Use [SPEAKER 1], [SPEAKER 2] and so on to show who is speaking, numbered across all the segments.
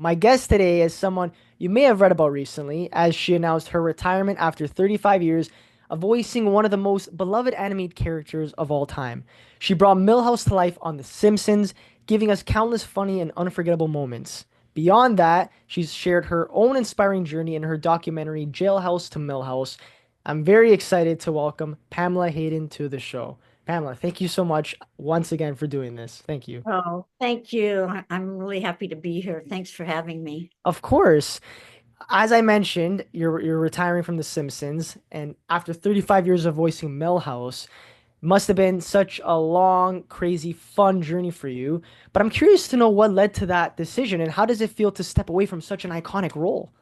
[SPEAKER 1] My guest today is someone you may have read about recently, as she announced her retirement after 35 years of voicing one of the most beloved animated characters of all time. She brought Milhouse to life on The Simpsons, giving us countless funny and unforgettable moments. Beyond that, she's shared her own inspiring journey in her documentary Jailhouse to Milhouse. I'm very excited to welcome Pamela Hayden to the show. Pamela, thank you so much once again for doing this. Thank you.
[SPEAKER 2] Oh, thank you. I'm really happy to be here. Thanks for having me.
[SPEAKER 1] Of course. As I mentioned, you're retiring from The Simpsons, and after 35 years of voicing Milhouse, must have been such a long, crazy, fun journey for you. But I'm curious to know what led to that decision, and how does it feel to step away from such an iconic role?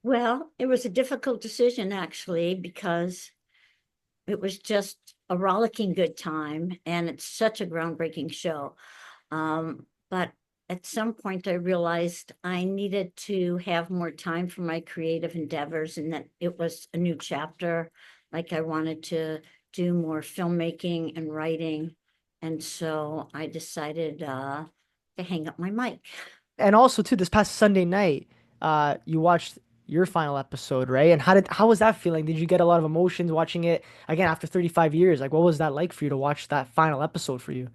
[SPEAKER 2] Well, it was a difficult decision actually because it was just a rollicking good time and it's such a groundbreaking show. But at some point I realized I needed to have more time for my creative endeavors and that it was a new chapter. Like I wanted to do more filmmaking and writing. And so I decided to hang up my mic.
[SPEAKER 1] And also, too, this past Sunday night, you watched your final episode, right? And how was that feeling? Did you get a lot of emotions watching it again after 35 years? Like, what was that like for you to watch that final episode for you?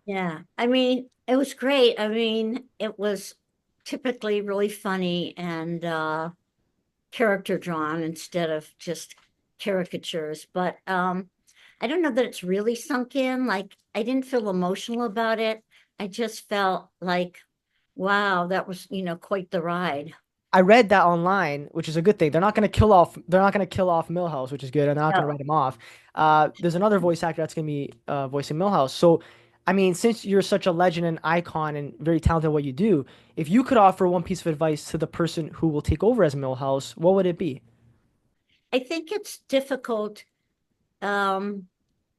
[SPEAKER 2] Yeah, I mean, it was great. I mean, it was typically really funny and character drawn instead of just caricatures. But I don't know that it's really sunk in. Like, I didn't feel emotional about it. I just felt like, wow, that was, quite the ride.
[SPEAKER 1] I read that online, which is a good thing. They're not gonna kill off Milhouse, which is good, and they're not gonna
[SPEAKER 2] No.
[SPEAKER 1] write him off. There's another voice actor that's gonna be voicing Milhouse. So, I mean, since you're such a legend and icon and very talented at what you do, if you could offer one piece of advice to the person who will take over as Milhouse, what would it be?
[SPEAKER 2] I think it's difficult um,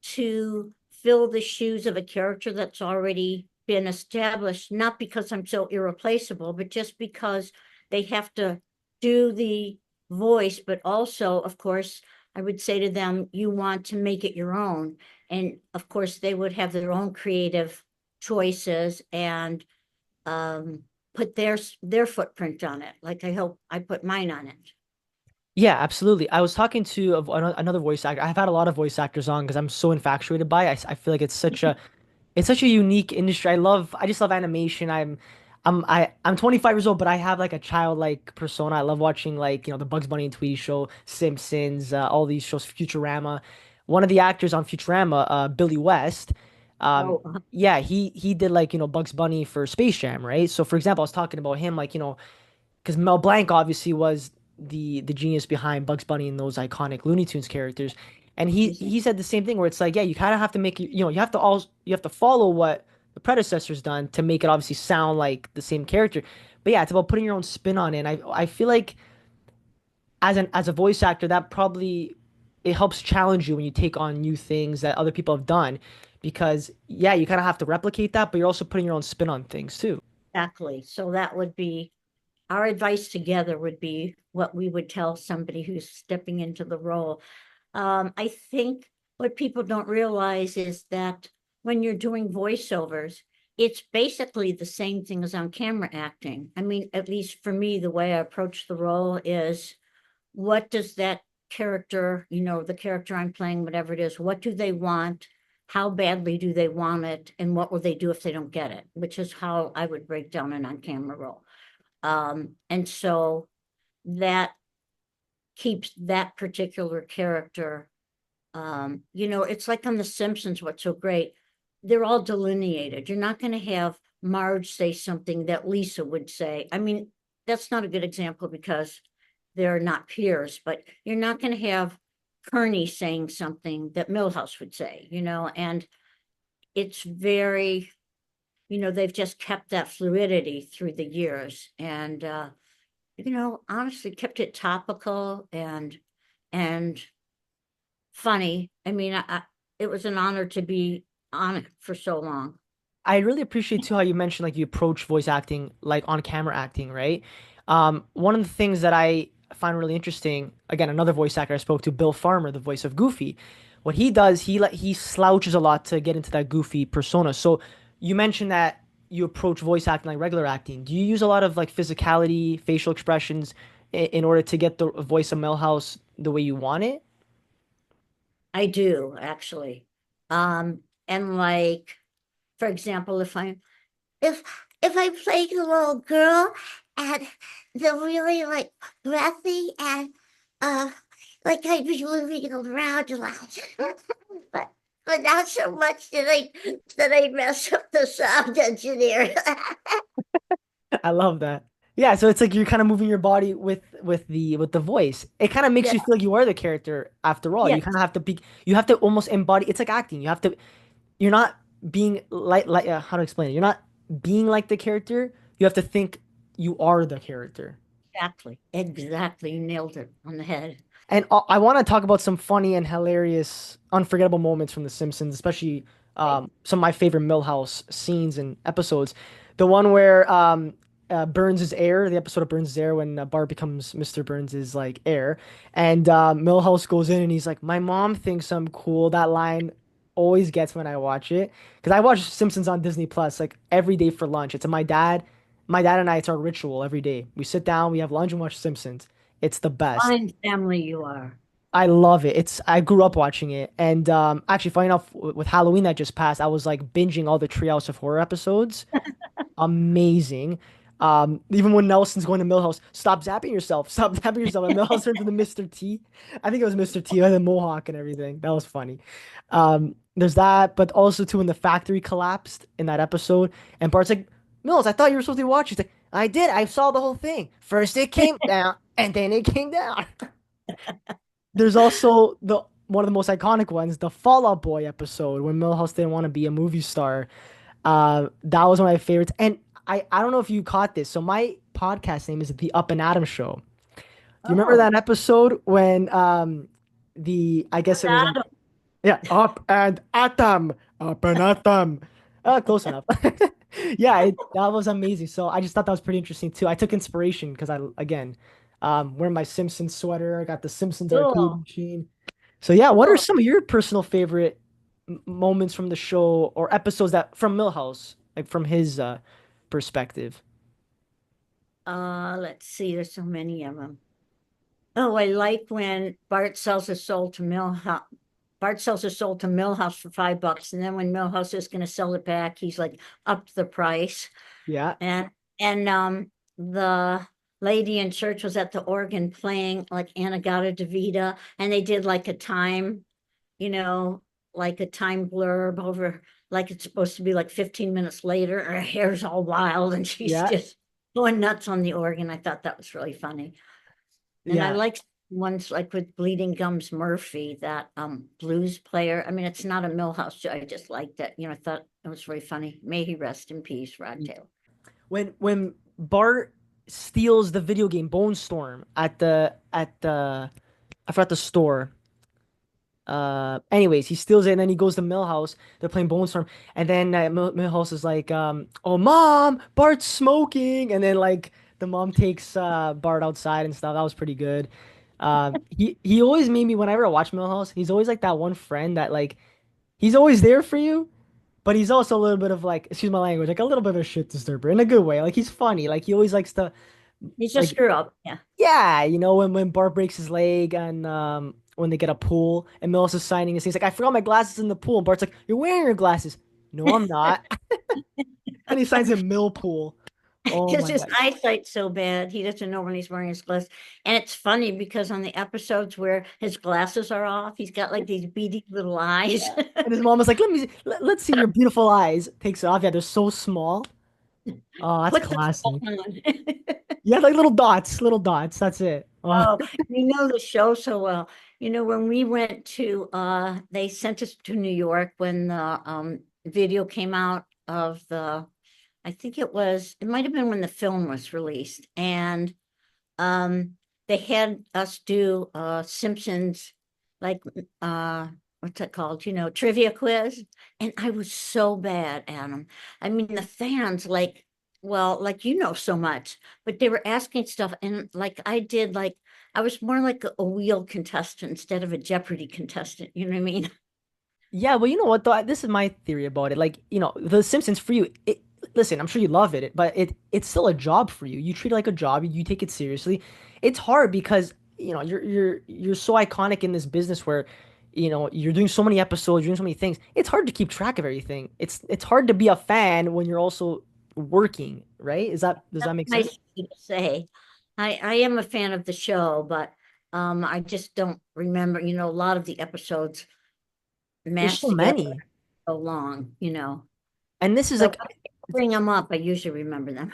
[SPEAKER 2] to fill the shoes of a character that's already been established, not because I'm so irreplaceable, but just because they have to do the voice, but also, of course, I would say to them, you want to make it your own. And of course, they would have their own creative choices and um, put their footprint on it. Like I hope I put mine on it.
[SPEAKER 1] Yeah, absolutely. I was talking to another voice actor. I've had a lot of voice actors on because I'm so infatuated by it. I feel like it's such a unique industry. I just love animation. I'm 25 years old, but I have like a childlike persona. I love watching like, the Bugs Bunny and Tweety show, Simpsons, all these shows, Futurama. One of the actors on Futurama, Billy West, um,
[SPEAKER 2] Oh,
[SPEAKER 1] yeah, he did like, Bugs Bunny for Space Jam, right? So for example, I was talking about him like, because Mel Blanc obviously was the genius behind Bugs Bunny and those iconic Looney Tunes characters. And he said the same thing where it's like, yeah, you kind of have to make you have to follow what the predecessor's done to make it obviously sound like the same character. But yeah, it's about putting your own spin on it. And I feel like as a voice actor, that probably it helps challenge you when you take on new things that other people have done. Because yeah, you kind of have to replicate that, but you're also putting your own spin on things too.
[SPEAKER 2] exactly. So that would be our advice together would be what we would tell somebody who's stepping into the role. I think what people don't realize is that when you're doing voiceovers, it's basically the same thing as on camera acting. I mean, at least for me, the way I approach the role is what does that character, the character I'm playing, whatever it is, what do they want? How badly do they want it? And what will they do if they don't get it? Which is how I would break down an on camera role. And so that keeps that particular character. It's like on The Simpsons, what's so great, they're all delineated. You're not going to have Marge say something that Lisa would say. I mean, that's not a good example because they're not peers, but you're not going to have Kearney saying something that Milhouse would say, and it's very, they've just kept that fluidity through the years. And honestly kept it topical and funny. I mean, it was an honor to be on it for so long.
[SPEAKER 1] I really appreciate too how you mentioned like you approach voice acting like on camera acting, right? One of the things that I find really interesting, again, another voice actor I spoke to, Bill Farmer, the voice of Goofy. What he does, he slouches a lot to get into that goofy persona. So you mentioned that you approach voice acting like regular acting? Do you use a lot of like physicality, facial expressions in order to get the voice of Milhouse the way you want it?
[SPEAKER 2] I do actually. And like, for example, if I play the little girl and they're really like breathy and uh like I'd be moving around a lot. but not so much that I mess up the sound engineer.
[SPEAKER 1] I love that. Yeah, so it's like you're kind of moving your body with the voice. It kind of makes
[SPEAKER 2] Yeah,
[SPEAKER 1] you feel like you are the character after all. You kind
[SPEAKER 2] yes,
[SPEAKER 1] of have to be you have to almost embody. It's like acting. You're not being like how to explain it. You're not being like the character. You have to think you are the character.
[SPEAKER 2] exactly. Exactly. You nailed it on the head.
[SPEAKER 1] And I want to talk about some funny and hilarious, unforgettable moments from The Simpsons, especially
[SPEAKER 2] Right.
[SPEAKER 1] some of my favorite Milhouse scenes and episodes. The one where Burns' heir, the episode of Burns' heir, when Bart becomes Mr. Burns' like heir, and Milhouse goes in and he's like, "My mom thinks I'm cool." That line always gets when I watch it because I watch Simpsons on Disney Plus like every day for lunch. My dad and I, it's our ritual every day. We sit down, we have lunch, and watch Simpsons. It's the best.
[SPEAKER 2] Fine family you are.
[SPEAKER 1] I love it. I grew up watching it, and actually, funny enough, with Halloween that just passed, I was like binging all the Treehouse of Horror episodes. Amazing. Even when Nelson's going to Milhouse, stop zapping yourself, stop zapping yourself, and Milhouse turns into Mr. T. I think it was Mr. T with the mohawk and everything. That was funny. There's that, but also too when the factory collapsed in that episode, and Bart's like, Mills, I thought you were supposed to watch. He's like, I did. I saw the whole thing. First it came down, and then it came down. There's also the one of the most iconic ones, the Fall Out Boy episode when Milhouse didn't want to be a movie star. That was one of my favorites. And I don't know if you caught this. So my podcast name is The Up and Adam Show. Do you remember
[SPEAKER 2] Oh,
[SPEAKER 1] that episode when the I guess it was
[SPEAKER 2] Adam.
[SPEAKER 1] yeah, Up and Atom, Up and Atom. Close enough. Yeah, that was amazing. So I just thought that was pretty interesting too. I took inspiration because I again wearing my Simpsons sweater. I got the Simpsons arcade
[SPEAKER 2] Cool.
[SPEAKER 1] machine. So yeah, what are
[SPEAKER 2] Cool.
[SPEAKER 1] some of your personal favorite moments from the show or episodes that from Milhouse, like from his perspective?
[SPEAKER 2] Let's see. There's so many of them. Oh, I like when Bart sells his soul to Milhouse. Bart sells his soul to Milhouse for $5, and then when Milhouse is going to sell it back, he's like upped the price.
[SPEAKER 1] Yeah,
[SPEAKER 2] And the lady in church was at the organ playing like Anagata Davida, and they did like a time, you know, like a time blurb over, like it's supposed to be like 15 minutes later. Her hair's all wild, and she's
[SPEAKER 1] yeah,
[SPEAKER 2] just going nuts on the organ. I thought that was really funny. And I
[SPEAKER 1] yeah.
[SPEAKER 2] like ones like with Bleeding Gums Murphy, that blues player. I mean, it's not a Millhouse show. I just liked it. I thought it was very funny. May he rest in peace, Ragtail.
[SPEAKER 1] When Bart steals the video game Bone Storm at the I forgot the store. Anyways, he steals it and then he goes to Millhouse. They're playing Bone Storm, and then Millhouse is like, "Oh, mom, Bart's smoking," and then like the mom takes Bart outside and stuff. That was pretty good. He always made me whenever I watch Millhouse, he's always like that one friend that like he's always there for you, but he's also a little bit of like, excuse my language, like a little bit of a shit disturber in a good way. Like he's funny. Like he always likes to
[SPEAKER 2] He's just
[SPEAKER 1] like
[SPEAKER 2] screw up. Yeah.
[SPEAKER 1] yeah, when Bart breaks his leg and when they get a pool and Mills is signing his, he's like, I forgot my glasses in the pool. And Bart's like, you're wearing your glasses. No, I'm not. And he signs in Millpool. Oh
[SPEAKER 2] Because
[SPEAKER 1] my
[SPEAKER 2] his
[SPEAKER 1] God.
[SPEAKER 2] eyesight's so bad, he doesn't know when he's wearing his glasses. And it's funny because on the episodes where his glasses are off, he's got like these beady little eyes.
[SPEAKER 1] Yeah. And his mom was like, let's see your beautiful eyes. Takes it off. Yeah, they're so small. Oh, that's
[SPEAKER 2] Put the
[SPEAKER 1] classic.
[SPEAKER 2] phone on.
[SPEAKER 1] Yeah, like little dots, little dots. That's it. Oh,
[SPEAKER 2] Oh, you know the show so well. When we went to they sent us to New York when the video came out of the, I think it might have been when the film was released. And um they had us do Simpsons, like what's that called? Trivia quiz. And I was so bad at them. I mean, the fans, like, well, like, so much, but they were asking stuff, and like I was more like a wheel contestant instead of a Jeopardy contestant. You know what I mean?
[SPEAKER 1] yeah. Well, you know what though? This is my theory about it. Like, The Simpsons for you. listen, I'm sure you love it, but it's still a job for you. You treat it like a job. You take it seriously. It's hard because you're so iconic in this business where you're doing so many episodes, you're doing so many things. It's hard to keep track of everything. It's hard to be a fan when you're also working, right? Does
[SPEAKER 2] That's
[SPEAKER 1] that make
[SPEAKER 2] nice
[SPEAKER 1] sense?
[SPEAKER 2] of you to say. I am a fan of the show, but I just don't remember, a lot of the episodes
[SPEAKER 1] There's
[SPEAKER 2] mashed
[SPEAKER 1] so
[SPEAKER 2] together
[SPEAKER 1] many,
[SPEAKER 2] so long.
[SPEAKER 1] and this is
[SPEAKER 2] But
[SPEAKER 1] like
[SPEAKER 2] when I bring them up, I usually remember them.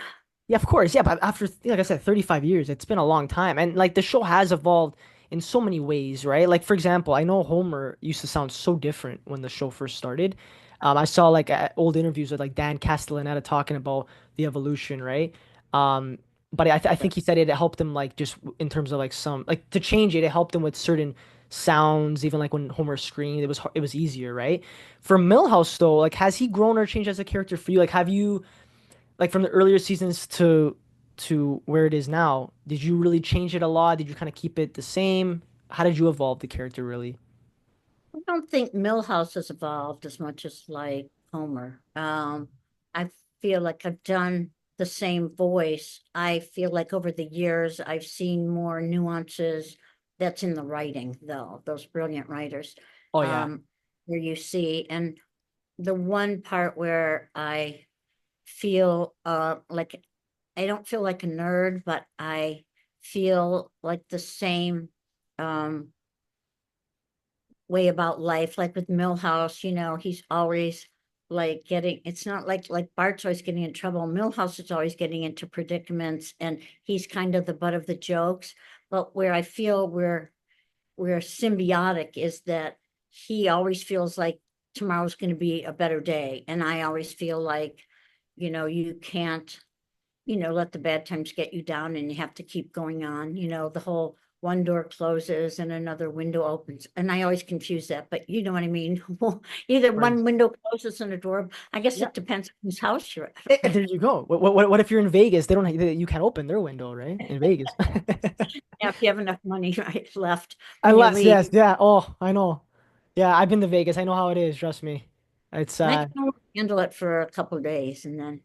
[SPEAKER 1] yeah, of course. Yeah, but after, like I said, 35 years, it's been a long time. And like the show has evolved in so many ways, right? Like, for example, I know Homer used to sound so different when the show first started. I saw like old interviews with like Dan Castellaneta talking about the evolution, right? Um, but I think he said it helped him like just in terms of like some like to change it, it helped him with certain sounds, even like when Homer screamed, it was easier, right? For Milhouse though, like has he grown or changed as a character for you? Like have you like from the earlier seasons to where it is now, did you really change it a lot? Did you kind of keep it the same? How did you evolve the character really?
[SPEAKER 2] I don't think Milhouse has evolved as much as like Homer. I feel like I've done the same voice. I feel like over the years I've seen more nuances. That's in the writing, though, those brilliant writers.
[SPEAKER 1] Oh yeah.
[SPEAKER 2] Um, where you see, and the one part where I feel like I don't feel like a nerd, but I feel like the same um way about life. Like with Milhouse, he's always like getting, it's not like Bart's always getting in trouble. Milhouse is always getting into predicaments and he's kind of the butt of the jokes. But where I feel we're symbiotic is that he always feels like tomorrow's going to be a better day. And I always feel like, you can't let the bad times get you down and you have to keep going on. The whole one door closes and another window opens. And I always confuse that, but you know what I mean? Either
[SPEAKER 1] Right.
[SPEAKER 2] one window closes and a door. I guess
[SPEAKER 1] Yeah.
[SPEAKER 2] it depends on whose house you're at.
[SPEAKER 1] There you go. What if you're in Vegas? They don't you can't open their window, right? In Vegas.
[SPEAKER 2] Yeah, if you have enough money right left when you
[SPEAKER 1] Unless,
[SPEAKER 2] leave.
[SPEAKER 1] yes, yeah. Oh, I know. Yeah, I've been to Vegas. I know how it is, trust me. It's
[SPEAKER 2] And I can only handle it for a couple of days and then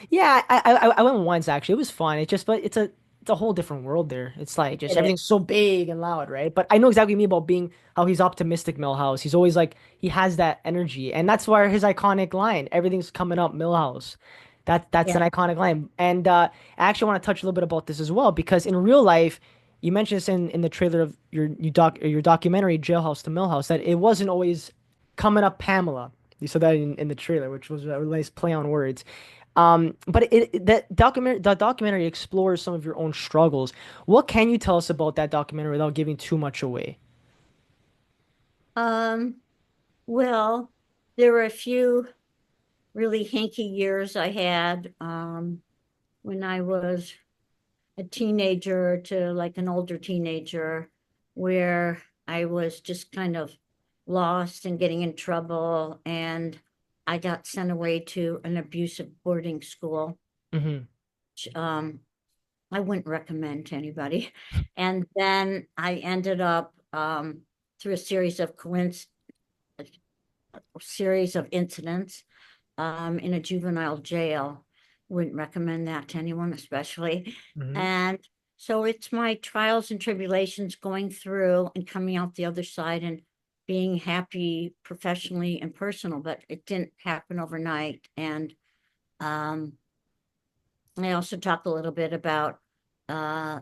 [SPEAKER 1] yeah, I went once actually. It was fun. But it's a whole different world there. It's like just
[SPEAKER 2] get it.
[SPEAKER 1] everything's so big and loud, right? But I know exactly what you mean about being how he's optimistic, Milhouse. He's always like he has that energy, and that's why his iconic line, "Everything's coming up, Milhouse." That's an
[SPEAKER 2] Yeah.
[SPEAKER 1] iconic line. And I actually want to touch a little bit about this as well because in real life, you mentioned this in the trailer of your documentary Jailhouse to Milhouse that it wasn't always coming up Pamela. You said that in the trailer, which was a nice play on words. But the documentary explores some of your own struggles. What can you tell us about that documentary without giving too much away?
[SPEAKER 2] Um, well, there were a few really hanky years I had when I was a teenager to like an older teenager where I was just kind of lost and getting in trouble. And I got sent away to an abusive boarding school,
[SPEAKER 1] Hmm.
[SPEAKER 2] which I wouldn't recommend to anybody. And then I ended up through a series of incidents in a juvenile jail. Wouldn't recommend that to anyone, especially.
[SPEAKER 1] Hmm.
[SPEAKER 2] And so it's my trials and tribulations going through and coming out the other side and being happy professionally and personal, but it didn't happen overnight. And um, I also talk a little bit about uh,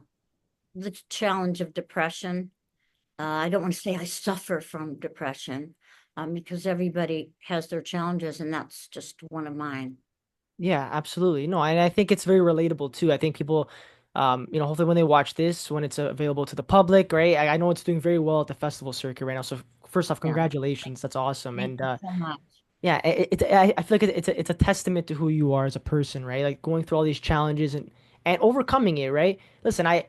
[SPEAKER 2] the challenge of depression. I don't want to say I suffer from depression because everybody has their challenges, and that's just one of mine.
[SPEAKER 1] Yeah, absolutely. No, and I think it's very relatable too. I think people, hopefully when they watch this, when it's available to the public, right? I know it's doing very well at the festival circuit right now. So first off,
[SPEAKER 2] Yeah.
[SPEAKER 1] congratulations. That's awesome.
[SPEAKER 2] Thank
[SPEAKER 1] And
[SPEAKER 2] you so much.
[SPEAKER 1] yeah, I feel like it's a testament to who you are as a person, right? Like going through all these challenges and overcoming it, right? Listen, I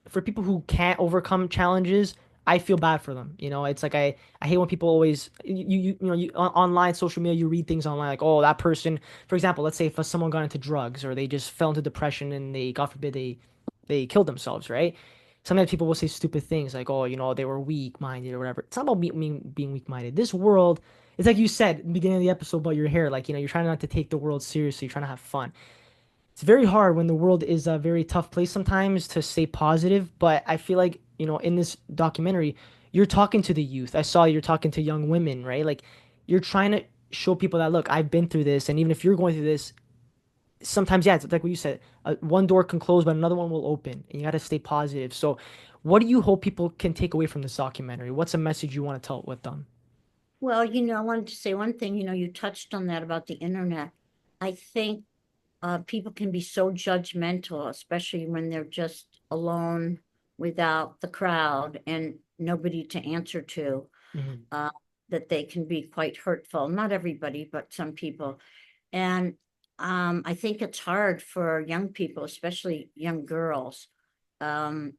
[SPEAKER 1] for people who can't overcome challenges, I feel bad for them. It's like I hate when people always online social media you read things online like oh that person for example let's say if someone got into drugs or they just fell into depression and they God forbid they killed themselves, right? Sometimes people will say stupid things like oh they were weak minded or whatever. It's not about being weak minded. This world It's like you said in the beginning of the episode about your hair, like, you're trying not to take the world seriously, you're trying to have fun. It's very hard when the world is a very tough place sometimes to stay positive, but I feel like, in this documentary, you're talking to the youth. I saw you're talking to young women, right? Like, you're trying to show people that, look, I've been through this, and even if you're going through this, sometimes, yeah, it's like what you said, one door can close, but another one will open, and you got to stay positive. So, what do you hope people can take away from this documentary? What's a message you want to tell with them?
[SPEAKER 2] Well, I wanted to say one thing, you touched on that about the internet. I think people can be so judgmental, especially when they're just alone without the crowd and nobody to answer to,
[SPEAKER 1] Hmm.
[SPEAKER 2] uh, that they can be quite hurtful. Not everybody, but some people. And I think it's hard for young people, especially young girls, um,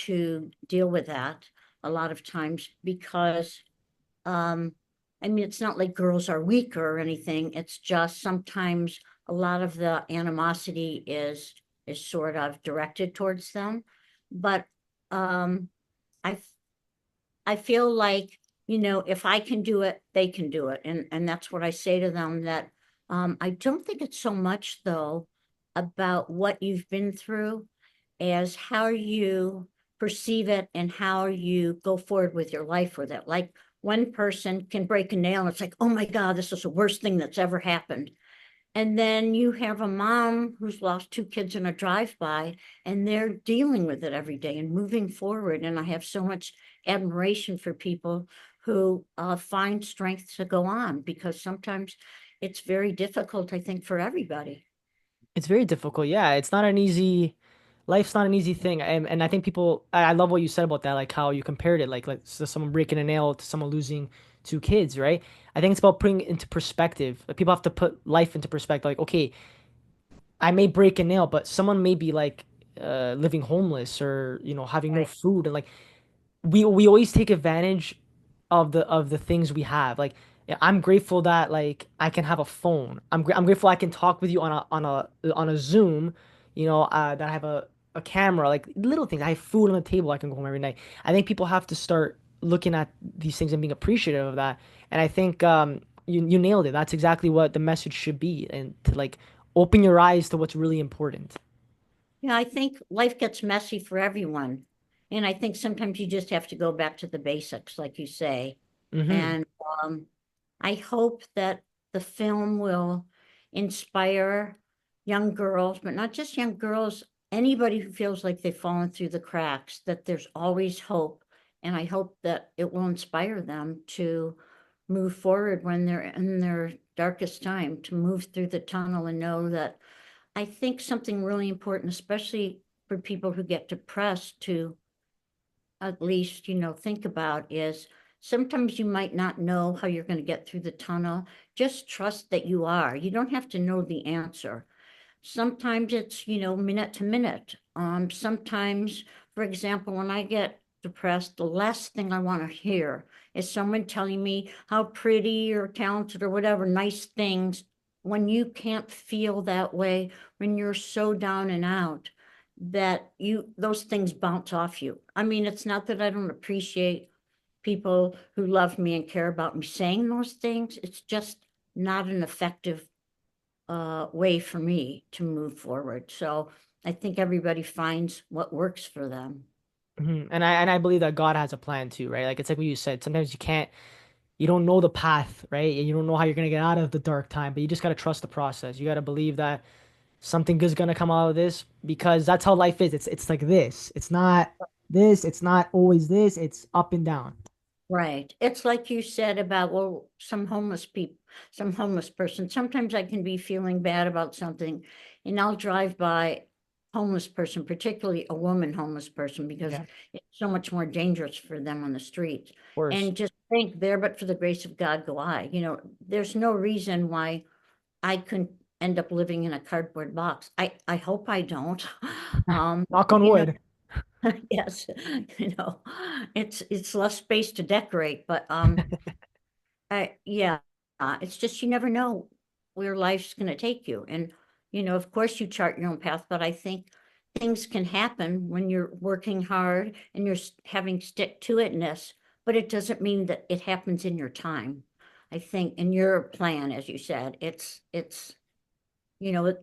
[SPEAKER 2] to deal with that a lot of times because um, I mean, it's not like girls are weak or anything. It's just sometimes a lot of the animosity is sort of directed towards them. But um, I I feel like, if I can do it, they can do it. And that's what I say to them that I don't think it's so much though about what you've been through as how you perceive it and how you go forward with your life with it. Like one person can break a nail and it's like, oh my God, this is the worst thing that's ever happened. And then you have a mom who's lost two kids in a drive-by, and they're dealing with it every day and moving forward. And I have so much admiration for people who find strength to go on because sometimes it's very difficult, I think, for everybody.
[SPEAKER 1] It's very difficult. Yeah, it's not an easy life's not an easy thing. And I think people I love what you said about that, like how you compared it, like so someone breaking a nail to someone losing two kids, right? I think it's about putting it into perspective. Like people have to put life into perspective. Like, okay, I may break a nail, but someone may be like living homeless or, having no
[SPEAKER 2] Right.
[SPEAKER 1] food, and like we always take advantage of the things we have. Like, yeah, I'm grateful that like I can have a phone. I'm grateful I can talk with you on a Zoom. That I have a camera. Like little things. I have food on the table. I can go home every night. I think people have to start looking at these things and being appreciative of that. And I think you nailed it. That's exactly what the message should be, and to like open your eyes to what's really important.
[SPEAKER 2] Yeah, I think life gets messy for everyone. And I think sometimes you just have to go back to the basics, like you say.
[SPEAKER 1] Mm-hmm.
[SPEAKER 2] And I hope that the film will inspire young girls, but not just young girls, anybody who feels like they've fallen through the cracks, that there's always hope. And I hope that it will inspire them to move forward when they're in their darkest time, to move through the tunnel and know that I think something really important, especially for people who get depressed, to at least, think about is sometimes you might not know how you're going to get through the tunnel. Just trust that you are. You don't have to know the answer. Sometimes it's, minute to minute. Sometimes, for example, when I get depressed, the last thing I want to hear is someone telling me how pretty or talented or whatever nice things when you can't feel that way, when you're so down and out that those things bounce off you. I mean, it's not that I don't appreciate people who love me and care about me saying those things. It's just not an effective way for me to move forward. So I think everybody finds what works for them.
[SPEAKER 1] And I believe that God has a plan too, right? Like it's like what you said. Sometimes you don't know the path, right? And you don't know how you're gonna get out of the dark time, but you just gotta trust the process. You gotta believe that something good's gonna come out of this because that's how life is. It's like this. It's not this. It's not always this. It's up and down.
[SPEAKER 2] Right. It's like you said about, well, some homeless people, some homeless person. Sometimes I can be feeling bad about something and I'll drive by homeless person, particularly a woman homeless person, because
[SPEAKER 1] Yeah, of
[SPEAKER 2] it's so much more dangerous for them on the streets.
[SPEAKER 1] course.
[SPEAKER 2] And just think there, but for the grace of God go I. There's no reason why I couldn't end up living in a cardboard box. I hope I don't.
[SPEAKER 1] Knock on
[SPEAKER 2] You know,
[SPEAKER 1] wood.
[SPEAKER 2] yes, you know, it's less space to decorate, but yeah, it's just you never know where life's going to take you. And, of course you chart your own path, but I think things can happen when you're working hard and you're having stick to itness, but it doesn't mean that it happens in your time. I think in your plan, as you said, it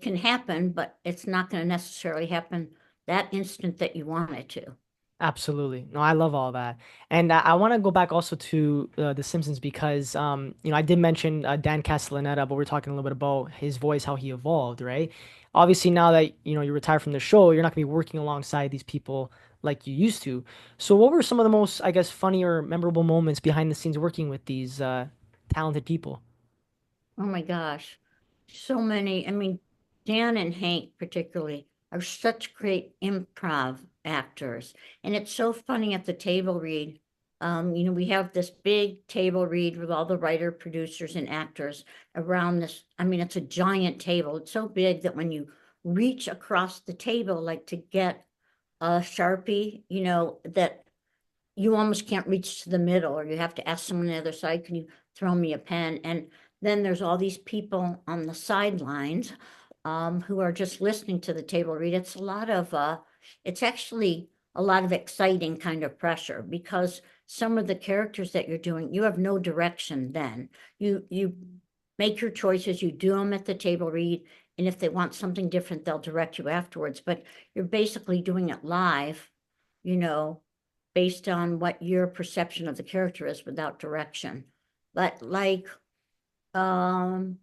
[SPEAKER 2] can happen, but it's not going to necessarily happen that instant that you want it to.
[SPEAKER 1] Absolutely. No, I love all that. And I want to go back also to The Simpsons because, I did mention Dan Castellaneta, but we're talking a little bit about his voice, how he evolved, right? Obviously, now that, you retired from the show, you're not going to be working alongside these people like you used to. So what were some of the most, I guess, funny or memorable moments behind the scenes working with these talented people?
[SPEAKER 2] Oh my gosh. So many. I mean, Dan and Hank particularly are such great improv actors. And it's so funny at the table read. We have this big table read with all the writer, producers, and actors around this. I mean, it's a giant table. It's so big that when you reach across the table, like to get a Sharpie, that you almost can't reach to the middle, or you have to ask someone on the other side, can you throw me a pen? And then there's all these people on the sidelines who are just listening to the table read. It's actually a lot of exciting kind of pressure because some of the characters that you're doing, you have no direction then. You make your choices, you do them at the table read, and if they want something different, they'll direct you afterwards. But you're basically doing it live, you know, based on what your perception of the character is without direction. But um,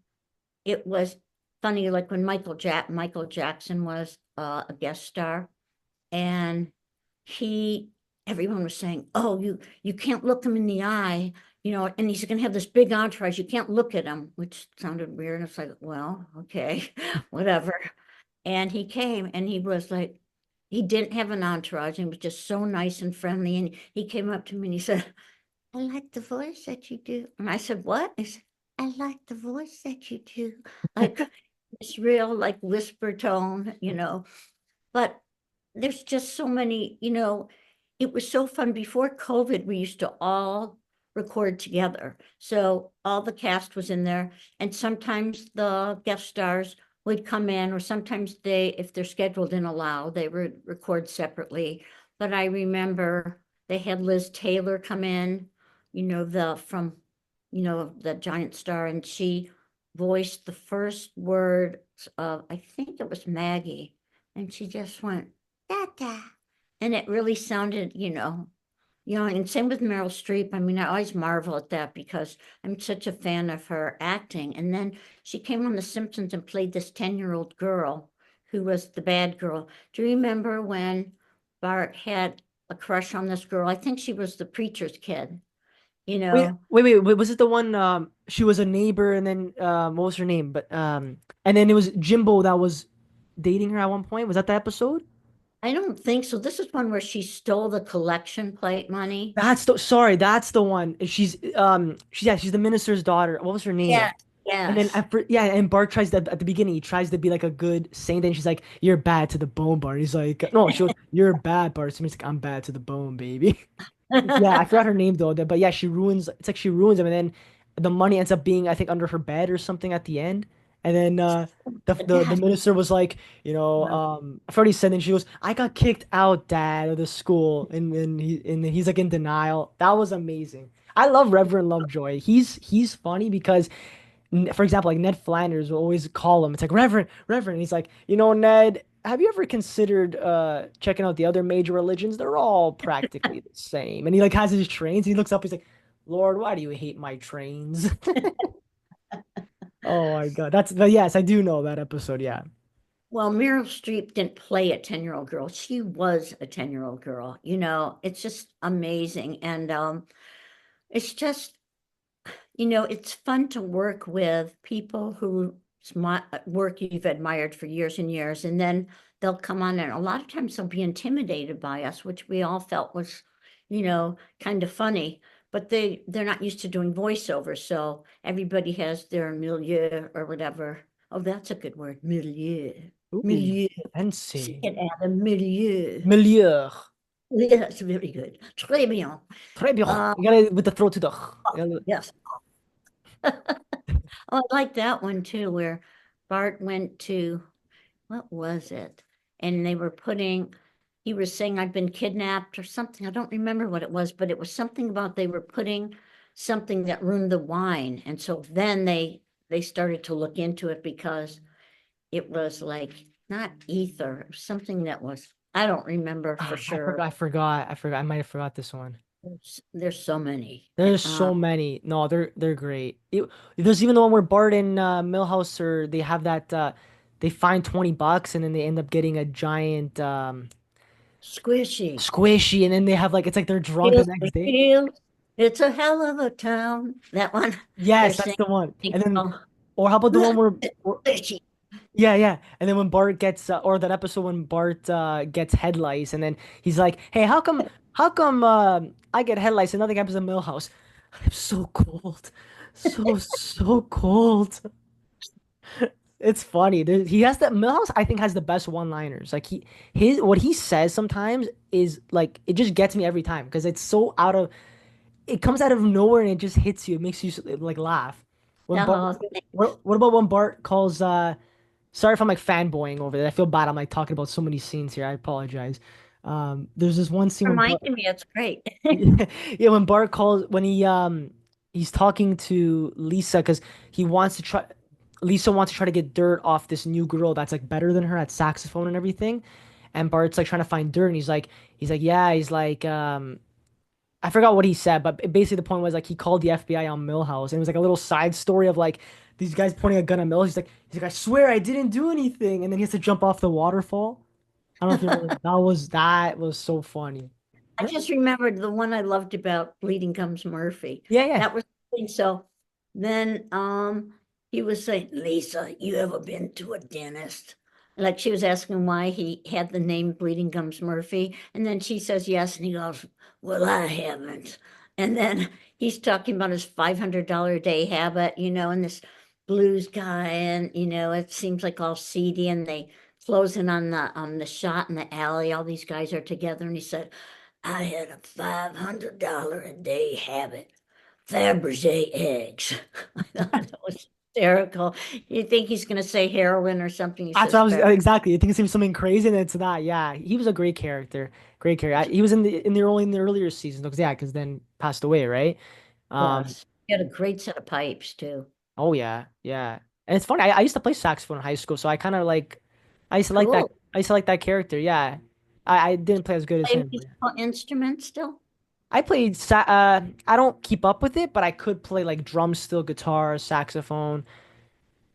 [SPEAKER 2] it was funny, like when Michael Jackson was a guest star, and he everyone was saying, "Oh, you can't look him in the eye." And he's going to have this big entourage. You can't look at him, which sounded weird. And it's like, well, okay, whatever. And he came and he was like, he didn't have an entourage and was just so nice and friendly. And he came up to me and he said, I like the voice that you do. And I said, what? He said, I like the voice that you do. Like this real, like whisper tone. But there's just so many, it was so fun. Before COVID, we used to all record together. So all the cast was in there, and sometimes the guest stars would come in, or sometimes if their schedule didn't allow, they would record separately. But I remember they had Liz Taylor come in, the giant star, and she voiced the first word of, I think it was Maggie, and she just went, Dada. And it really sounded, and same with Meryl Streep. I mean, I always marvel at that because I'm such a fan of her acting. And then she came on The Simpsons and played this 10-year-old girl who was the bad girl. Do you remember when Bart had a crush on this girl? I think she was the preacher's kid, you
[SPEAKER 1] Wait,
[SPEAKER 2] know.
[SPEAKER 1] wait, wait, wait, was it the one she was a neighbor and then what was her name? But and then it was Jimbo that was dating her at one point. Was that the episode?
[SPEAKER 2] I don't think so. This is one where she stole the collection plate money.
[SPEAKER 1] That's the one. She's the minister's daughter. What was her name?
[SPEAKER 2] Yes,
[SPEAKER 1] And then
[SPEAKER 2] yes.
[SPEAKER 1] yeah, and Bart tries to at the beginning, he tries to be like a good saint, and she's like, "You're bad to the bone, Bart." He's like, "No," she goes, "You're bad, Bart." So he's like, "I'm bad to the bone, baby." Yeah, I forgot her name though. But yeah, she ruins. It's like she ruins him, and then the money ends up being, I think, under her bed or something at the end. And then the
[SPEAKER 2] Yes.
[SPEAKER 1] minister was like, I forgot he said, and she goes, "I got kicked out, Dad, of the school," and then he's like in denial. That was amazing. I love Reverend Lovejoy. He's funny because, for example, like Ned Flanders will always call him. It's like Reverend, Reverend. And he's like, Ned, have you ever considered checking out the other major religions? They're all practically the same. And he like has his trains. He looks up. He's like, Lord, why do you hate my trains? Oh my God, but yes, I do know that episode. Yeah.
[SPEAKER 2] Well, Meryl Streep didn't play a 10-year-old girl. She was a 10-year-old girl. It's just amazing. And it's just, it's fun to work with people whose work you've admired for years and years. And then they'll come on, and a lot of times they'll be intimidated by us, which we all felt was, kind of funny. But they're not used to doing voiceovers. So everybody has their milieu or whatever. Oh, that's a good word, milieu.
[SPEAKER 1] Ooh,
[SPEAKER 2] Milieu. Say
[SPEAKER 1] fancy.
[SPEAKER 2] it, Adam, milieu.
[SPEAKER 1] Milieu.
[SPEAKER 2] Yes, very good. Très bien.
[SPEAKER 1] Très bien.
[SPEAKER 2] Uh,
[SPEAKER 1] You gotta with the throat to the.
[SPEAKER 2] yes. Oh, I like that one too, where Bart went to, what was it? And he was saying, I've been kidnapped or something. I don't remember what it was, but it was something about they were putting something that ruined the wine. And so then they started to look into it because it was like not ether, something that was, I don't remember for
[SPEAKER 1] I
[SPEAKER 2] sure.
[SPEAKER 1] forgot. I forgot. I forgot. I might have forgot this one.
[SPEAKER 2] There's so many.
[SPEAKER 1] There's so many. No, they're great. There's even the one where Bart and Milhouse are they have that they find $20 and then they end up getting a giant
[SPEAKER 2] Squishy.
[SPEAKER 1] squishy and then they have like it's like they're drunk the
[SPEAKER 2] Feels
[SPEAKER 1] next
[SPEAKER 2] like
[SPEAKER 1] day.
[SPEAKER 2] feels. It's a hell of a town. That one, they're
[SPEAKER 1] Yes, that's
[SPEAKER 2] saying,
[SPEAKER 1] the one. And then
[SPEAKER 2] oh,
[SPEAKER 1] or how about the one
[SPEAKER 2] look,
[SPEAKER 1] where
[SPEAKER 2] it's
[SPEAKER 1] or,
[SPEAKER 2] squishy.
[SPEAKER 1] yeah, yeah. And then when Bart gets or that episode when Bart gets head lice and then he's like, "Hey, how come I get head lice and nothing happens in Millhouse?" I'm so cold. So cold. It's funny. He has that Milhouse, I think, has the best one-liners. Like his what he says sometimes is like it just gets me every time because it's so out of it comes out of nowhere and it just hits you. It makes you like laugh. When Bart,
[SPEAKER 2] Oh,
[SPEAKER 1] what about when Bart calls? Sorry if I'm like fanboying over there. I feel bad. I'm like talking about so many scenes here. I apologize. There's this one scene when Bart,
[SPEAKER 2] reminding me, it's great.
[SPEAKER 1] yeah, when Bart calls when he's talking to Lisa because he wants to try Lisa wants to try to get dirt off this new girl that's like better than her at saxophone and everything. And Bart's like trying to find dirt and he's like yeah, he's like I forgot what he said, but basically the point was like he called the FBI on Milhouse and it was like a little side story of like these guys pointing a gun at Milhouse. He's like I swear I didn't do anything and then he has to jump off the waterfall. I don't know if you remember that was so funny.
[SPEAKER 2] I just remembered the one I loved about Bleeding Gums Murphy.
[SPEAKER 1] Yeah, yeah.
[SPEAKER 2] That was the thing. So then he was saying, Lisa, you ever been to a dentist? Like she was asking why he had the name Bleeding Gums Murphy. And then she says yes. And he goes, well, I haven't. And then he's talking about his $500 a day habit, and this blues guy, and it seems like all seedy, and they close in on the shot in the alley. All these guys are together, and he said, I had a $500 a day habit. Fabergé eggs. I thought that was hysterical. You think he's going to say heroin or something? He
[SPEAKER 1] That's what
[SPEAKER 2] says
[SPEAKER 1] I was
[SPEAKER 2] Fabergé.
[SPEAKER 1] exactly. I think it seems something crazy, and it's that. Yeah, he was a great character. Great character. He was in the earlier seasons, because yeah, because then passed away, right? Um.
[SPEAKER 2] Yes. He had a great set of pipes too.
[SPEAKER 1] Oh yeah, yeah. And it's funny. I used to play saxophone in high school, so I kind of like. I used to like that.
[SPEAKER 2] Cool.
[SPEAKER 1] I used to like that character. Yeah. I didn't play as good as
[SPEAKER 2] Play
[SPEAKER 1] him.
[SPEAKER 2] musical instruments still?
[SPEAKER 1] I played. I don't keep up with it, but I could play like drums, still guitar, saxophone.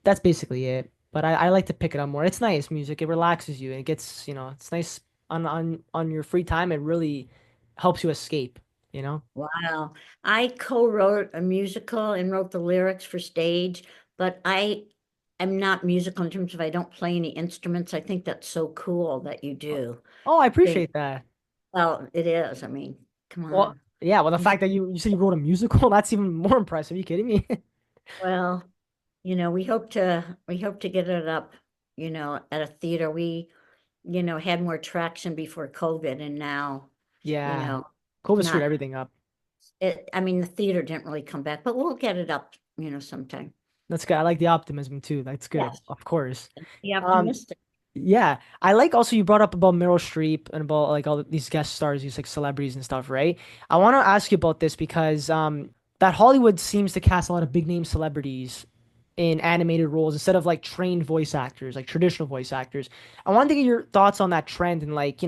[SPEAKER 1] That's basically it. But I like to pick it up more. It's nice music. It relaxes you. It gets, it's nice on your free time. It really helps you escape, you know?
[SPEAKER 2] Wow. I co-wrote a musical and wrote the lyrics for stage, but I am not musical in terms of I don't play any instruments. I think that's so cool that you do.
[SPEAKER 1] Oh, I
[SPEAKER 2] They,
[SPEAKER 1] appreciate that.
[SPEAKER 2] well, it is. I mean, come
[SPEAKER 1] Well,
[SPEAKER 2] on.
[SPEAKER 1] yeah, well the fact that you said you wrote a musical, that's even more impressive. Are you kidding me?
[SPEAKER 2] Well, we hope to get it up, at a theater. We, had more traction before COVID and now, you
[SPEAKER 1] Yeah.
[SPEAKER 2] know,
[SPEAKER 1] COVID screwed
[SPEAKER 2] not
[SPEAKER 1] everything up.
[SPEAKER 2] I mean, the theater didn't really come back, but we'll get it up, sometime.
[SPEAKER 1] That's good. I like the optimism too. That's good.
[SPEAKER 2] Yes.
[SPEAKER 1] Of course.
[SPEAKER 2] Be
[SPEAKER 1] Um,
[SPEAKER 2] optimistic.
[SPEAKER 1] Yeah, I like also you brought up about Meryl Streep and about like all these guest stars, these like celebrities and stuff, right? I want to ask you about this because that Hollywood seems to cast a lot of big name celebrities in animated roles instead of like trained voice actors, like traditional voice actors. I wanted to get your thoughts on that trend and like,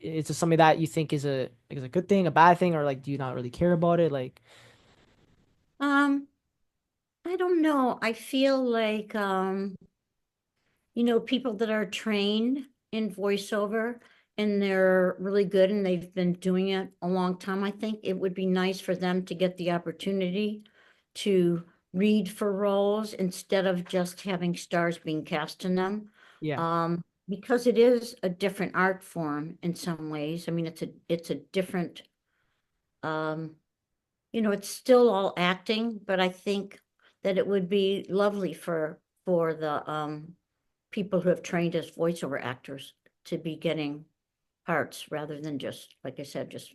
[SPEAKER 1] is it something that you think is a good thing, a bad thing, or like do you not really care about it? Like,
[SPEAKER 2] Um, I don't know. I feel like, people that are trained in voiceover and they're really good and they've been doing it a long time. I think it would be nice for them to get the opportunity to read for roles instead of just having stars being cast in them.
[SPEAKER 1] yeah,
[SPEAKER 2] Because it is a different art form in some ways. I mean, it's a different, um, it's still all acting, but I think that it would be lovely for the people who have trained as voiceover actors to be getting parts rather than just, like I said, just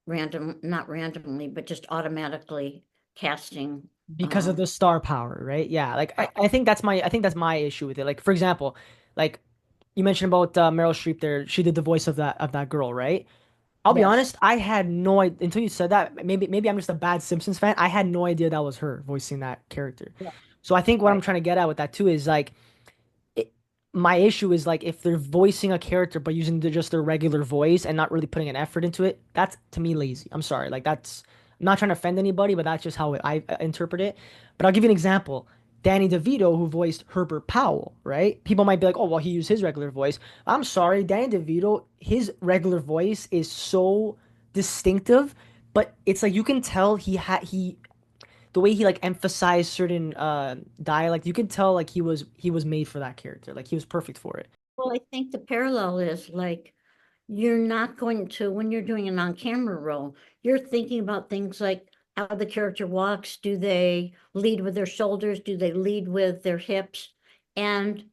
[SPEAKER 2] not randomly, but just automatically casting.
[SPEAKER 1] because of the star power, right? Yeah, like
[SPEAKER 2] Right.
[SPEAKER 1] I think that's my issue with it. Like for example, like you mentioned about Meryl Streep there, she did the voice of that girl, right? I'll be
[SPEAKER 2] Yes.
[SPEAKER 1] honest, I had no idea until you said that. Maybe I'm just a bad Simpsons fan. I had no idea that was her voicing that character.
[SPEAKER 2] Yeah.
[SPEAKER 1] So I think what I'm
[SPEAKER 2] Right.
[SPEAKER 1] trying to get at with that too is like it, my issue is like if they're voicing a character but using just their regular voice and not really putting an effort into it, that's to me lazy. I'm sorry. Like that's I'm not trying to offend anybody, but that's just how I interpret it. But I'll give you an example. Danny DeVito, who voiced Herbert Powell, right? People might be like, "Oh, well, he used his regular voice." I'm sorry, Danny DeVito, his regular voice is so distinctive, but it's like you can tell he the way he like emphasized certain dialect, you could tell like he was made for that character. Like he was perfect for it.
[SPEAKER 2] Well, I think the parallel is like you're not going to, when you're doing an on-camera role, you're thinking about things like how the character walks. Do they lead with their shoulders? Do they lead with their hips? And,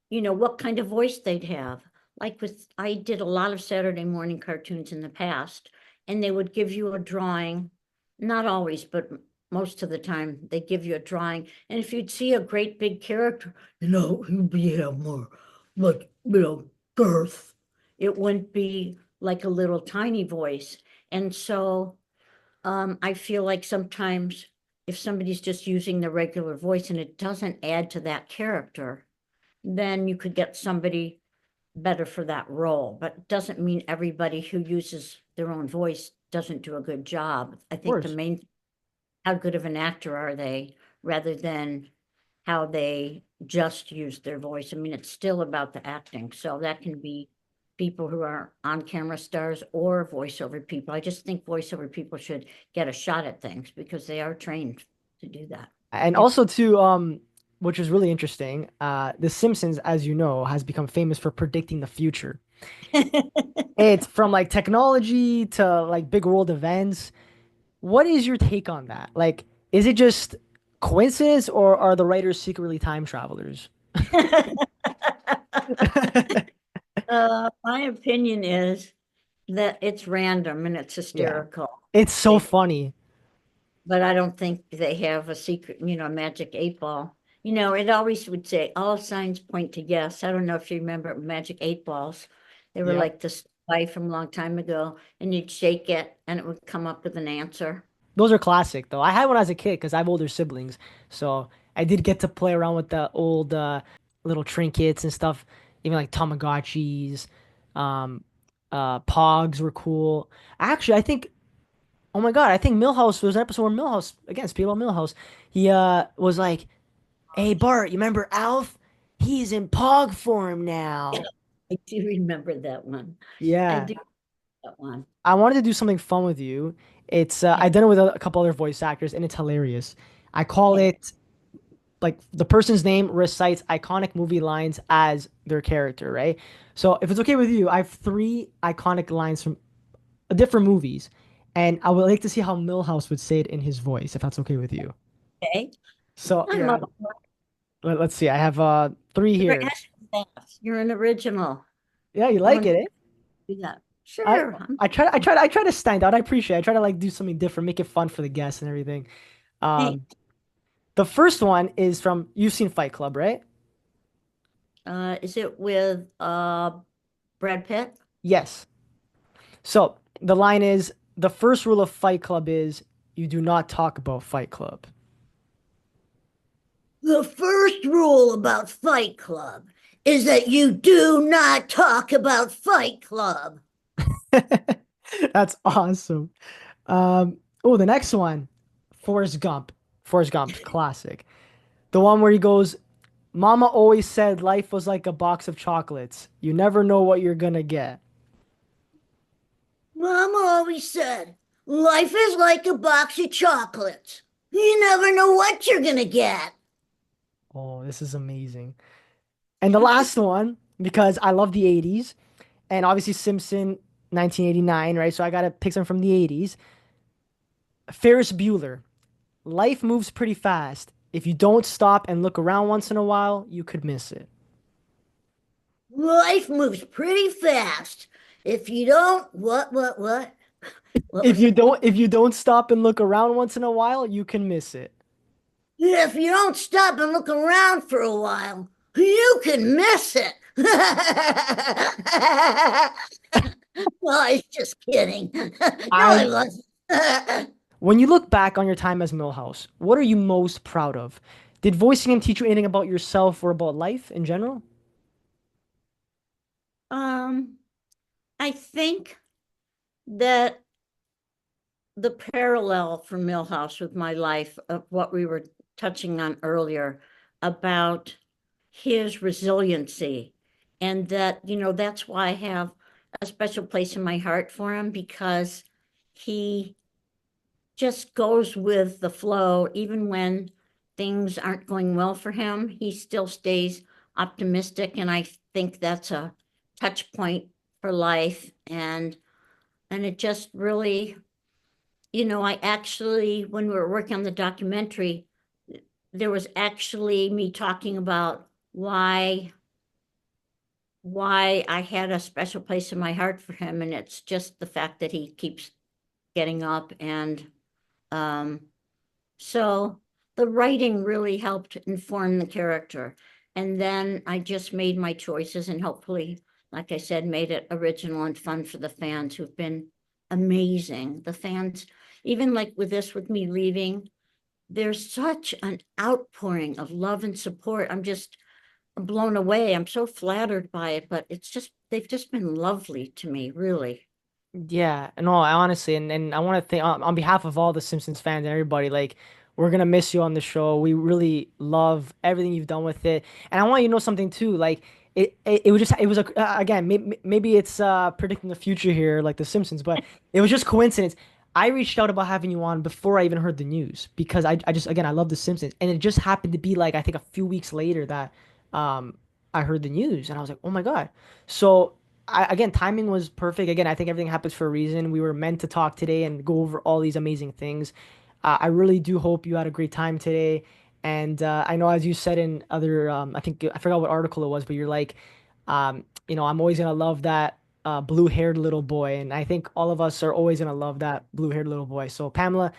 [SPEAKER 2] what kind of voice they'd have. Like I did a lot of Saturday morning cartoons in the past, and they would give you a drawing, not always, but most of the time, they give you a drawing. And if you'd see a great big character, he'd be have more like, girth. It wouldn't be like a little tiny voice. And so I feel like sometimes if somebody's just using the regular voice and it doesn't add to that character, then you could get somebody better for that role. But it doesn't mean everybody who uses their own voice doesn't do a good job. I
[SPEAKER 1] Of
[SPEAKER 2] think the
[SPEAKER 1] course.
[SPEAKER 2] main, how good of an actor are they, rather than how they just use their voice. I mean, it's still about the acting. So that can be people who are on camera stars or voiceover people. I just think voiceover people should get a shot at things because they are trained to do that.
[SPEAKER 1] And
[SPEAKER 2] Yeah.
[SPEAKER 1] also too, which is really interesting, The Simpsons, as you know, has become famous for predicting the future. It's from like technology to like big world events. What is your take on that? Like, is it just coincidence or are the writers secretly time travelers?
[SPEAKER 2] My opinion is that it's random and it's
[SPEAKER 1] Yeah.
[SPEAKER 2] hysterical.
[SPEAKER 1] It's so
[SPEAKER 2] They
[SPEAKER 1] funny.
[SPEAKER 2] But I don't think they have a secret, a magic 8 ball. It always would say all signs point to yes. I don't know if you remember magic 8 balls. They were
[SPEAKER 1] Yep.
[SPEAKER 2] like this toy from a long time ago, and you'd shake it and it would come up with an answer.
[SPEAKER 1] Those are classic though. I had one as a kid because I have older siblings. So I did get to play around with the old little trinkets and stuff. Even like Tamagotchis. Um, Pogs were cool. Actually, I think oh my God, I think Milhouse there was an episode where Milhouse, again, speaking about Milhouse, he was like, "Hey Bart, you remember Alf? He's in Pog form now."
[SPEAKER 2] I do remember that one. I
[SPEAKER 1] Yeah.
[SPEAKER 2] do that one.
[SPEAKER 1] I wanted to do something fun with you. It's
[SPEAKER 2] Yeah.
[SPEAKER 1] I've done it with a couple other voice actors and it's hilarious. I call
[SPEAKER 2] Okay.
[SPEAKER 1] it like the person's name recites iconic movie lines as their character, right? So if it's okay with you, I have three iconic lines from different movies, and I would like to see how Milhouse would say it in his voice, if that's okay with you.
[SPEAKER 2] Okay.
[SPEAKER 1] So
[SPEAKER 2] I'm
[SPEAKER 1] yeah,
[SPEAKER 2] up.
[SPEAKER 1] let's see. I have three
[SPEAKER 2] You're
[SPEAKER 1] here.
[SPEAKER 2] You're an original.
[SPEAKER 1] Yeah, you
[SPEAKER 2] I
[SPEAKER 1] like
[SPEAKER 2] want
[SPEAKER 1] it,
[SPEAKER 2] to
[SPEAKER 1] eh?
[SPEAKER 2] do that.
[SPEAKER 1] I
[SPEAKER 2] Sure.
[SPEAKER 1] I try to stand out. I appreciate it. I try to like do something different, make it fun for the guests and everything.
[SPEAKER 2] Hey,
[SPEAKER 1] Um, the first one is from you've seen Fight Club, right?
[SPEAKER 2] is it with Brad Pitt?
[SPEAKER 1] Yes. So the line is the first rule of Fight Club is you do not talk about Fight Club.
[SPEAKER 2] The first rule about Fight Club is that you do not talk about Fight Club.
[SPEAKER 1] That's awesome. Oh, the next one, Forrest Gump. Forrest Gump's classic. The one where he goes, Mama always said life was like a box of chocolates. You never know what you're gonna get.
[SPEAKER 2] Mama always said, life is like a box of chocolates. You never know what you're going to get.
[SPEAKER 1] Oh, this is amazing. And the last one, because I love the 80s, and obviously Simpson 1989, right? So I gotta pick some from the 80s. Ferris Bueller. Life moves pretty fast. If you don't stop and look around once in a while, you could miss it.
[SPEAKER 2] Life moves pretty fast. If you don't, what? What
[SPEAKER 1] If
[SPEAKER 2] was
[SPEAKER 1] you
[SPEAKER 2] it?
[SPEAKER 1] don't stop and look around once in a while, you can miss it.
[SPEAKER 2] If you don't stop and look around for a while, you can miss it. Well, I just kidding. No, I
[SPEAKER 1] I
[SPEAKER 2] wasn't.
[SPEAKER 1] When you look back on your time as Milhouse, what are you most proud of? Did voicing him teach you anything about yourself or about life in general?
[SPEAKER 2] Um, I think that the parallel for Milhouse with my life of what we were touching on earlier about his resiliency, and that, that's why I have a special place in my heart for him, because he just goes with the flow. Even when things aren't going well for him, he still stays optimistic. And I think that's a touch point for life. And it just really, I actually, when we were working on the documentary, there was actually me talking about why I had a special place in my heart for him. And it's just the fact that he keeps getting up. And um so the writing really helped inform the character. And then I just made my choices and hopefully, like I said, made it original and fun for the fans who've been amazing. The fans, even like with this, with me leaving, there's such an outpouring of love and support. I'm just blown away. I'm so flattered by it, but they've just been lovely to me, really.
[SPEAKER 1] Yeah, no, I honestly, and I want to thank on behalf of all the Simpsons fans and everybody, like, we're gonna miss you on the show. We really love everything you've done with it, and I want you to know something too. Like, it was just, it was a again, maybe it's predicting the future here, like the Simpsons, but it was just coincidence. I reached out about having you on before I even heard the news because I just, again, I love the Simpsons, and it just happened to be like I think a few weeks later that um I heard the news, and I was like, oh my God. So again, timing was perfect. Again, I think everything happens for a reason. We were meant to talk today and go over all these amazing things. I really do hope you had a great time today. And I know, as you said in other, I think I forgot what article it was, but you're like, I'm always gonna love that blue-haired little boy, and I think all of us are always gonna love that blue-haired little boy. So, Pamela,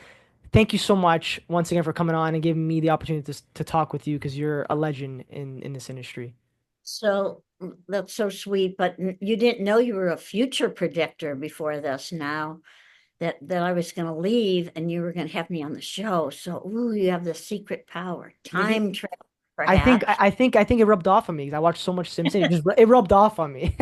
[SPEAKER 1] thank you so much once again for coming on and giving me the opportunity to talk with you because you're a legend in this industry.
[SPEAKER 2] So that's so sweet, but you didn't know you were a future predictor before this now that I was going to leave and you were going to have me on the show. So, ooh, you have the secret power.
[SPEAKER 1] Maybe
[SPEAKER 2] Time travel, perhaps.
[SPEAKER 1] I think it rubbed off on me because I watched so much Simpsons. It rubbed off on me.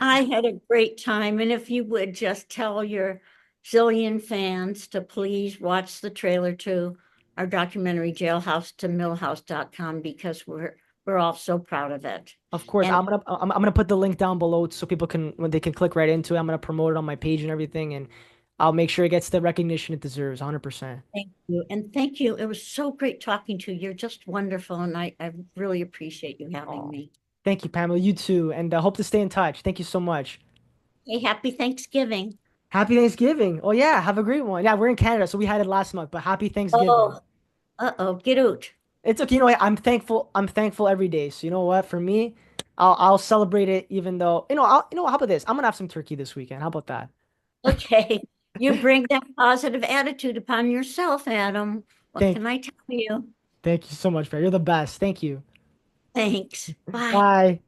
[SPEAKER 2] I had a great time. And if you would just tell your zillion fans to please watch the trailer to our documentary Jailhouse to Millhouse.com, because we're all so proud of it.
[SPEAKER 1] Of course,
[SPEAKER 2] And
[SPEAKER 1] I'm gonna put the link down below so people can when they can click right into it. I'm gonna promote it on my page and everything, and I'll make sure it gets the recognition it deserves, 100%.
[SPEAKER 2] thank you. And thank you. It was so great talking to you. You're just wonderful. And I really appreciate you having
[SPEAKER 1] Oh,
[SPEAKER 2] me.
[SPEAKER 1] thank you, Pamela. You too, and hope to stay in touch. Thank you so much.
[SPEAKER 2] Hey, happy Thanksgiving.
[SPEAKER 1] Happy Thanksgiving. Oh yeah, have a great one. Yeah, we're in Canada, so we had it last month, but happy Thanksgiving.
[SPEAKER 2] Oh, uh-oh, get out.
[SPEAKER 1] It's okay. You know what? I'm thankful. I'm thankful every day. So you know what? For me, I'll celebrate it even though, how about this? I'm gonna have some turkey this weekend. How about that?
[SPEAKER 2] Okay. You bring that positive attitude upon yourself, Adam. What
[SPEAKER 1] Thank
[SPEAKER 2] can I tell you?
[SPEAKER 1] thank you so much, Bear. You're the best. Thank you.
[SPEAKER 2] Thanks. Bye.
[SPEAKER 1] Bye.